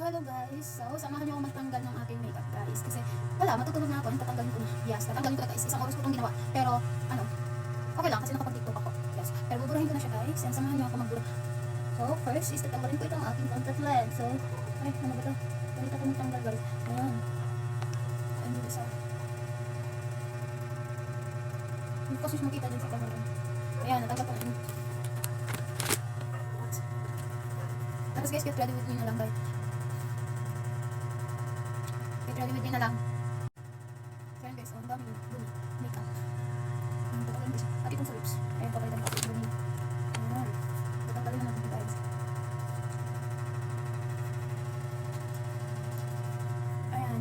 hello guys. So, samahan niyo ako magtanggal ng aking makeup guys. Kasi, wala, matutulog na ako. And tatanggalin ko na. Yes, tatanggalin ko na guys. Isang oras ko itong ginawa. Pero, okay lang kasi nakapag-tiktok ako. Yes. Pero buburahin ko na siya guys. And samahan niyo ako magbura. So, first is tatanggalin ko itong aking contact lens. So, ay, ano ba ito? Ganito ko matanggal guys. Ayan. Ayan dito sa. Hindi ko kasi makita dyan sa camera. Ayan, natanggal ko na yun. Tapos guys, get ready with me na lang guys. Get ready with me na lang. So yun guys, ang dami dumi, makeup. Tatanggalin ko siya. At itong sa lips. Ayan, papalitan ko sa dumi. Ayan. Tatanggalin na natin guys. Ayan.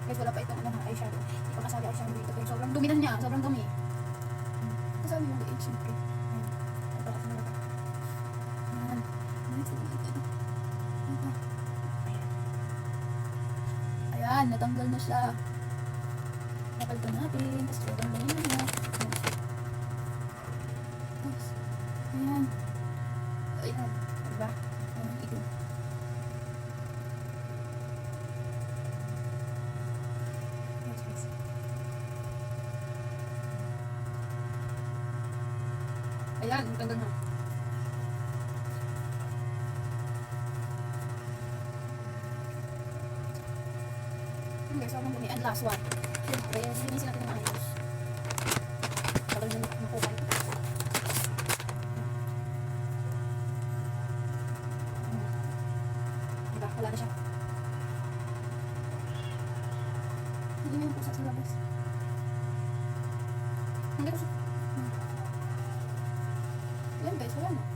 Guys, wala pa itong eyeshadow. Hindi pa kasali eyeshadow dito. Pero sobrang dumi na niya. Sobrang dumi. Kasali yung liit, syempre. Ayan. Tapos na lang. Ayan. Ayan, natanggal na siya. Napalitan natin. Tapos sobrang dami na niya. Ayan. Ayan. Diba? Ayan, ito. Ayan, natanggal na. Guys, sobrang dumi. And last one. Siyempre, linisin natin ng ayos. Tagal na nakuha ito. Diba? Wala na siya. Hindi na yung pusa sa labas. Hindi ko siya. Ayan guys, wala na.